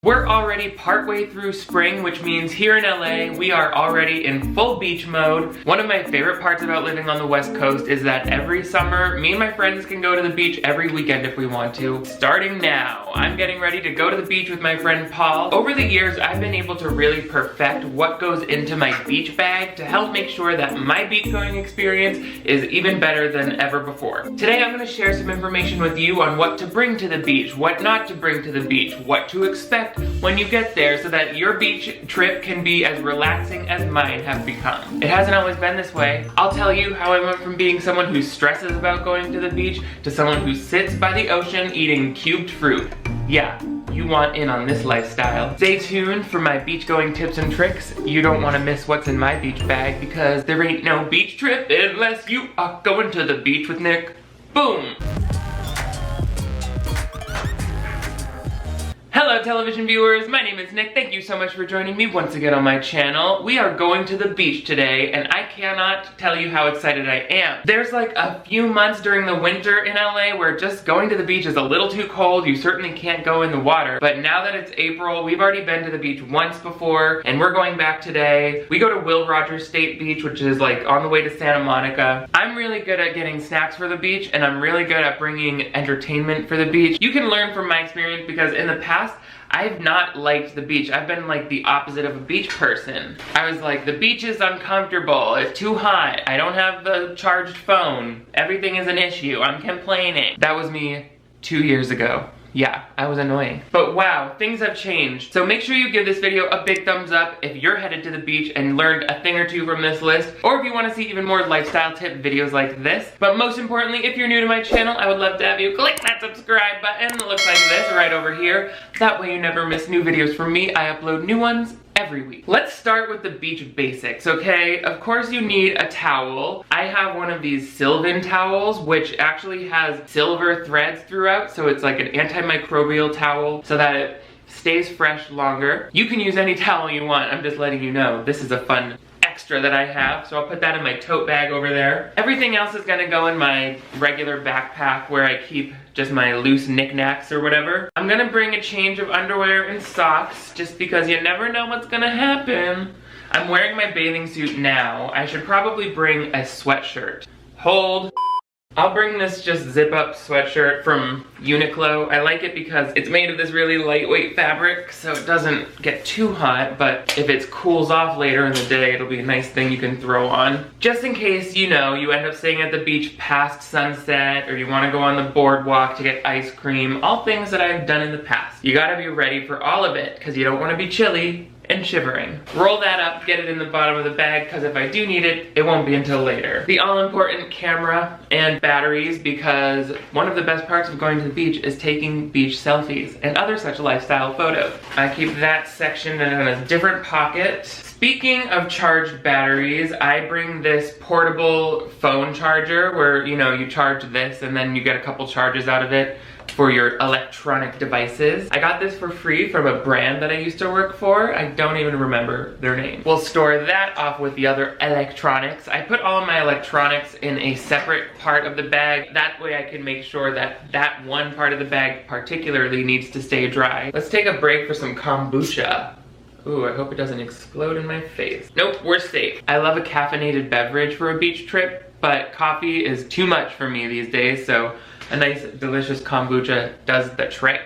We're already partway through spring, which means here in LA, we are already in full beach mode. One of my favorite parts about living on the West Coast is that every summer, me and my friends can go to the beach every weekend if we want to. Starting now, I'm getting ready to go to the beach with my friend Paul. Over the years, I've been able to really perfect what goes into my beach bag to help make sure that my beach going experience is even better than ever before. Today, I'm gonna share some information with you on what to bring to the beach, what not to bring to the beach, what to expect when you get there so that your beach trip can be as relaxing as mine have become. It hasn't always been this way. I'll tell you how I went from being someone who stresses about going to the beach to someone who sits by the ocean eating cubed fruit. Yeah, you want in on this lifestyle. Stay tuned for my beach going tips and tricks. You don't want to miss what's in my beach bag because there ain't no beach trip unless you are going to the beach with Nick. Boom! Hello television viewers, my name is Nick. Thank you so much for joining me once again on my channel. We are going to the beach today and I cannot tell you how excited I am. There's like a few months during the winter in LA where just going to the beach is a little too cold. You certainly can't go in the water. But now that it's April, we've already been to the beach once before and we're going back today. We go to Will Rogers State Beach, which is like on the way to Santa Monica. I'm really good at getting snacks for the beach and I'm really good at bringing entertainment for the beach. You can learn from my experience because in the past, I've not liked the beach. I've been like the opposite of a beach person. I was like, the beach is uncomfortable, it's too hot, I don't have the charged phone, everything is an issue, I'm complaining. That was me 2 years ago. Yeah, I was annoying. But wow, things have changed. So make sure you give this video a big thumbs up if you're headed to the beach and learned a thing or two from this list, or if you want to see even more lifestyle tip videos like this. But most importantly, if you're new to my channel, I would love to have you click that subscribe button that looks like this right over here. That way you never miss new videos from me. I upload new ones every week. Let's start with the beach basics, okay? Of course you need a towel. I have one of these Sylvan towels, which actually has silver threads throughout, so it's like an antimicrobial towel so that it stays fresh longer. You can use any towel you want, I'm just letting you know. This is a fun extra that I have, so I'll put that in my tote bag over there. Everything else is gonna go in my regular backpack where I keep just my loose knickknacks or whatever. I'm gonna bring a change of underwear and socks just because you never know what's gonna happen. I'm wearing my bathing suit now. I should probably bring a sweatshirt. Hold. I'll bring this just zip up sweatshirt from Uniqlo. I like it because it's made of this really lightweight fabric so it doesn't get too hot, but if it cools off later in the day, it'll be a nice thing you can throw on. Just in case, you know, you end up staying at the beach past sunset or you want to go on the boardwalk to get ice cream, all things that I've done in the past. You gotta be ready for all of it because you don't want to be chilly and shivering. Roll that up, get it in the bottom of the bag, because if I do need it, it won't be until later. The all-important camera and batteries, because one of the best parts of going to the beach is taking beach selfies and other such lifestyle photos. I keep that section in a different pocket. Speaking of charged batteries, I bring this portable phone charger where, you know, you charge this and then you get a couple charges out of it for your electronic devices. I got this for free from a brand that I used to work for. I don't even remember their name. We'll store that off with the other electronics. I put all of my electronics in a separate part of the bag. That way I can make sure that that one part of the bag particularly needs to stay dry. Let's take a break for some kombucha. Ooh, I hope it doesn't explode in my face. Nope, we're safe. I love a caffeinated beverage for a beach trip, but coffee is too much for me these days, so a nice, delicious kombucha does the trick.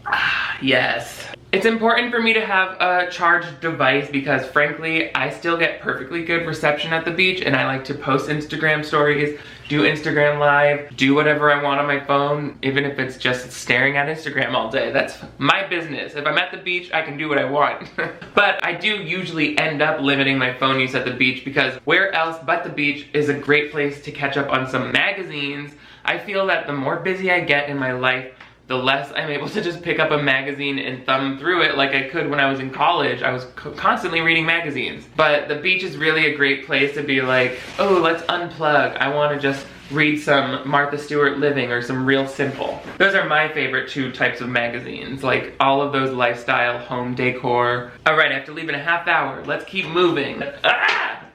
Ah, yes. It's important for me to have a charged device because frankly, I still get perfectly good reception at the beach and I like to post Instagram stories, do Instagram live, do whatever I want on my phone, even if it's just staring at Instagram all day. That's my business. If I'm at the beach, I can do what I want. But I do usually end up limiting my phone use at the beach because where else but the beach is a great place to catch up on some magazines. I feel that the more busy I get in my life, the less I'm able to just pick up a magazine and thumb through it like I could when I was in college. I was constantly reading magazines. But the beach is really a great place to be like, oh, let's unplug. I want to just read some Martha Stewart Living or some Real Simple. Those are my favorite two types of magazines, like all of those lifestyle, home decor. All right, I have to leave in a half hour. Let's keep moving. Ah!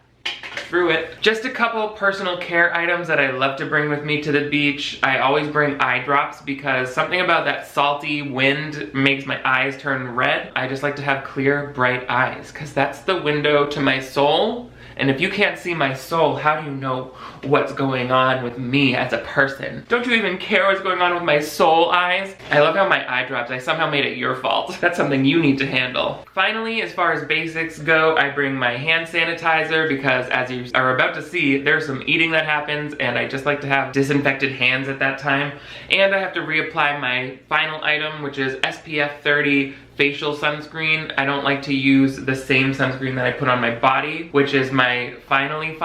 through it. Just a couple personal care items that I love to bring with me to the beach. I always bring eye drops because something about that salty wind makes my eyes turn red. I just like to have clear, bright eyes because that's the window to my soul. And if you can't see my soul, how do you know what's going on with me as a person? Don't you even care what's going on with my soul eyes? I love how my eye drops, I somehow made it your fault. That's something you need to handle. Finally, as far as basics go, I bring my hand sanitizer because as you are about to see, there's some eating that happens and I just like to have disinfected hands at that time. And I have to reapply my final item, which is SPF 30 facial sunscreen. I don't like to use the same sunscreen that I put on my body, which is my finally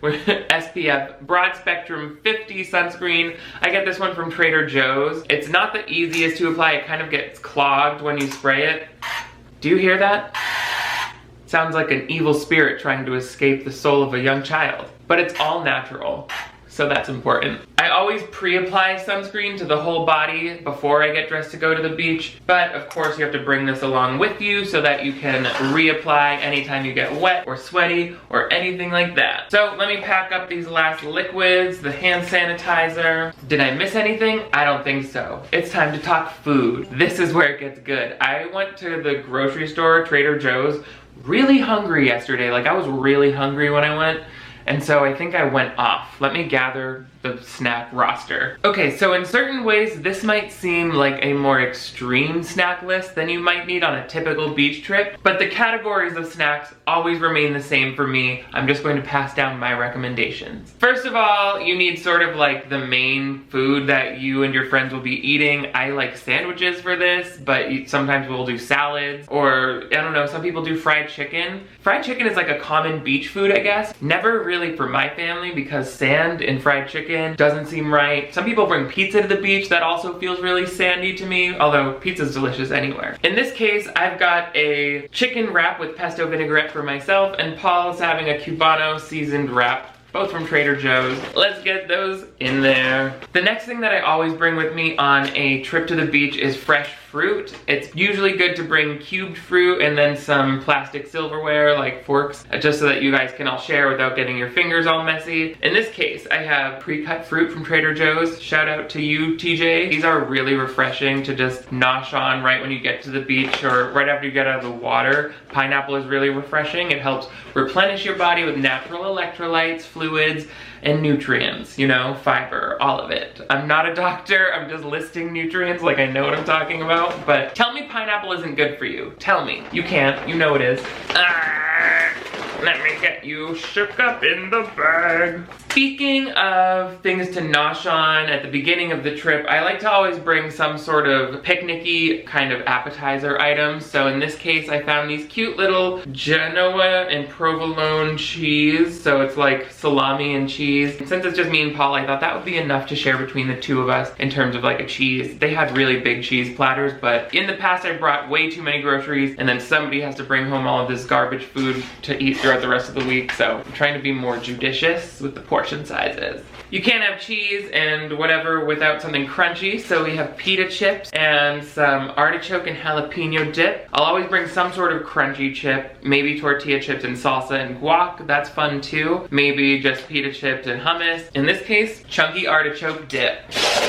SPF broad spectrum 50 sunscreen. I get this one from Trader Joe's. It's not the easiest to apply. It kind of gets clogged when you spray it. Do you hear that? Sounds like an evil spirit trying to escape the soul of a young child. But it's all natural. So that's important. I always pre-apply sunscreen to the whole body before I get dressed to go to the beach, but of course you have to bring this along with you so that you can reapply anytime you get wet or sweaty or anything like that. So let me pack up these last liquids, the hand sanitizer. Did I miss anything? I don't think so. It's time to talk food. This is where it gets good. I went to the grocery store, Trader Joe's, really hungry yesterday. Like I was really hungry when I went. And so I think I went off. Let me gather the snack roster. Okay, so in certain ways, this might seem like a more extreme snack list than you might need on a typical beach trip, but the categories of snacks always remain the same for me. I'm just going to pass down my recommendations. First of all, you need sort of like the main food that you and your friends will be eating. I like sandwiches for this, but sometimes we'll do salads, or I don't know, some people do fried chicken. Fried chicken is like a common beach food, I guess. Never really for my family because sand in fried chicken doesn't seem right. Some people bring pizza to the beach. That also feels really sandy to me, although pizza's delicious anywhere. In this case, I've got a chicken wrap with pesto vinaigrette for myself, and Paul's having a Cubano seasoned wrap, both from Trader Joe's. Let's get those in there. The next thing that I always bring with me on a trip to the beach is fresh fruit. It's usually good to bring cubed fruit and then some plastic silverware like forks, just so that you guys can all share without getting your fingers all messy. In this case, I have pre-cut fruit from Trader Joe's. Shout out to you, TJ. These are really refreshing to just nosh on right when you get to the beach or right after you get out of the water. Pineapple is really refreshing. It helps replenish your body with natural electrolytes, fluids, and nutrients, you know, fiber, all of it. I'm not a doctor, I'm just listing nutrients like I know what I'm talking about, but tell me pineapple isn't good for you. Tell me. You can't, you know it is. Let me get you shook up in the bag. Speaking of things to nosh on at the beginning of the trip, I like to always bring some sort of picnicky kind of appetizer items. So in this case, I found these cute little Genoa and provolone cheese. So it's like salami and cheese. And since it's just me and Paul, I thought that would be enough to share between the two of us in terms of like a cheese. They had really big cheese platters, but in the past I brought way too many groceries and then somebody has to bring home all of this garbage food to eat throughout the rest of the week. So I'm trying to be more judicious with the portion sizes. You can't have cheese and whatever without something crunchy, so we have pita chips and some artichoke and jalapeno dip. I'll always bring some sort of crunchy chip, maybe tortilla chips and salsa and guac, that's fun too. Maybe just pita chips and hummus. In this case, chunky artichoke dip.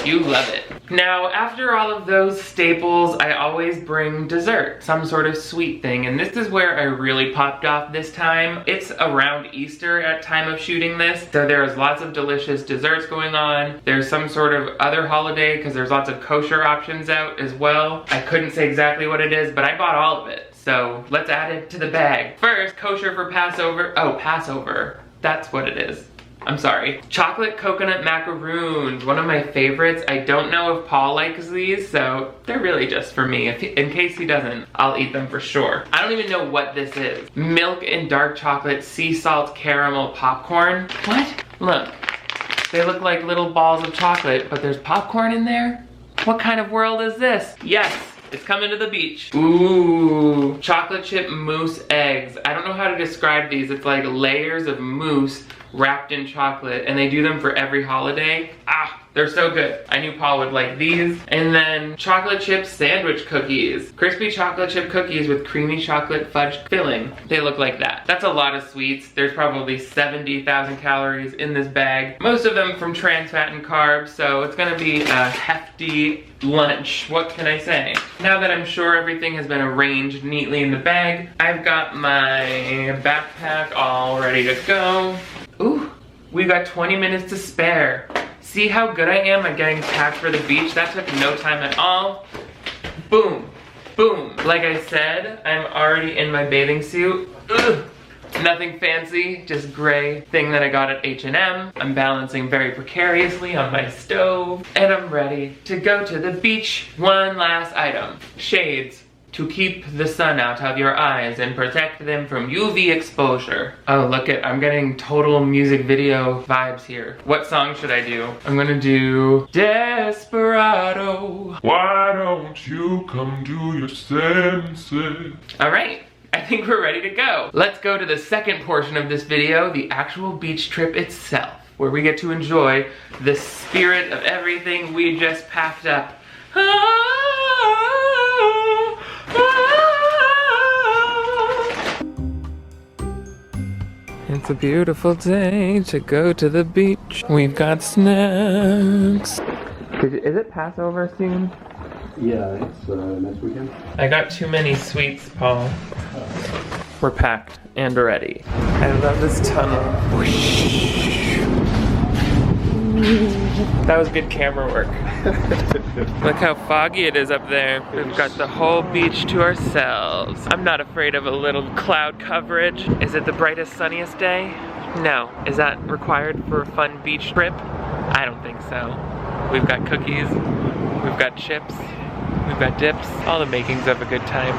You love it. Now, after all of those staples, I always bring dessert, some sort of sweet thing, and this is where I really popped off this time. It's around Easter at time of shooting this, so there's lots of delicious desserts going on. There's some sort of other holiday because there's lots of kosher options out as well. I couldn't say exactly what it is, but I bought all of it. So let's add it to the bag. First, kosher for Passover. Oh, Passover. That's what it is. I'm sorry. Chocolate coconut macaroons, one of my favorites. I don't know if Paul likes these, so they're really just for me. In case he doesn't, I'll eat them for sure. I don't even know what this is. Milk and dark chocolate sea salt caramel popcorn. What? Look, they look like little balls of chocolate, but there's popcorn in there? What kind of world is this? Yes. It's coming to the beach. Ooh, chocolate chip mousse eggs. I don't know how to describe these. It's like layers of mousse wrapped in chocolate, and they do them for every holiday. Ah, They're so good. I knew Paul would like these. And then chocolate chip sandwich cookies. Crispy chocolate chip cookies with creamy chocolate fudge filling. They look like that. That's a lot of sweets. There's probably 70,000 calories in this bag. Most of them from trans fat and carbs, so it's gonna be a hefty lunch. What can I say? Now that I'm sure everything has been arranged neatly in the bag, I've got my backpack all ready to go. Ooh, we got 20 minutes to spare. See how good I am at getting packed for the beach? That took no time at all. Boom, boom. Like I said, I'm already in my bathing suit. Ugh. Nothing fancy, just gray thing that I got at H&M. I'm balancing very precariously on my stove. And I'm ready to go to the beach. One last item. Shades. To keep the sun out of your eyes and protect them from UV exposure. Oh, look at, I'm getting total music video vibes here. What song should I do? I'm gonna do Desperado. Why don't you come to your senses? All right. I think we're ready to go. Let's go to the second portion of this video, the actual beach trip itself, where we get to enjoy the spirit of everything we just packed up. It's a beautiful day to go to the beach. We've got snacks. Is it Passover soon? Yeah, it's next weekend. I got too many sweets, Paul. We're packed and ready. I love this tunnel. That was good camera work. Look how foggy it is up there. We've got the whole beach to ourselves. I'm not afraid of a little cloud coverage. Is it the brightest, sunniest day? No. Is that required for a fun beach trip? I don't think so. We've got cookies, we've got chips, we've got dips, all the makings of a good time.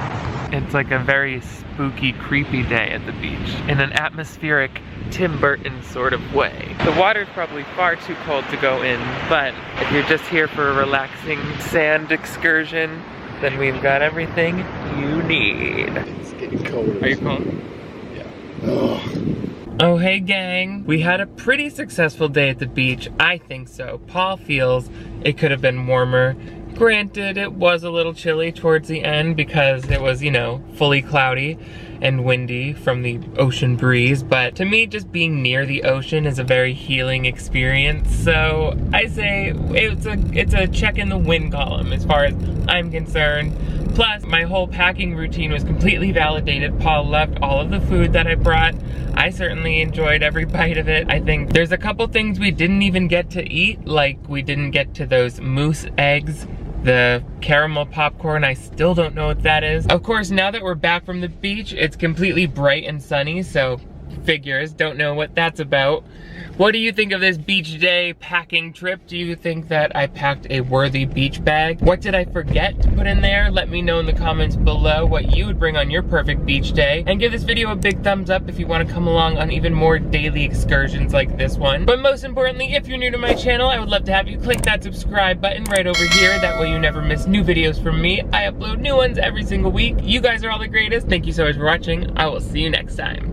It's like a very spooky, creepy day at the beach in an atmospheric Tim Burton sort of way. The water's probably far too cold to go in, but if you're just here for a relaxing sand excursion, then we've got everything you need. It's getting colder. Are you cold? Yeah. Ugh. Oh, hey gang. We had a pretty successful day at the beach. I think so. Paul feels it could have been warmer. Granted, it was a little chilly towards the end because it was, you know, fully cloudy and windy from the ocean breeze, but to me, just being near the ocean is a very healing experience, so I say it's a check in the win column as far as I'm concerned. Plus, my whole packing routine was completely validated. Paul loved all of the food that I brought. I certainly enjoyed every bite of it. I think there's a couple things we didn't even get to eat, like we didn't get to those moose eggs. The caramel popcorn, I still don't know what that is. Of course, now that we're back from the beach, it's completely bright and sunny, so figures, don't know what that's about. What do you think of this beach day packing trip? Do you think that I packed a worthy beach bag? What did I forget to put in there? Let me know in the comments below what you would bring on your perfect beach day. And give this video a big thumbs up if you want to come along on even more daily excursions like this one. But most importantly, if you're new to my channel, I would love to have you click that subscribe button right over here. That way you never miss new videos from me. I upload new ones every single week. You guys are all the greatest. Thank you so much for watching. I will see you next time.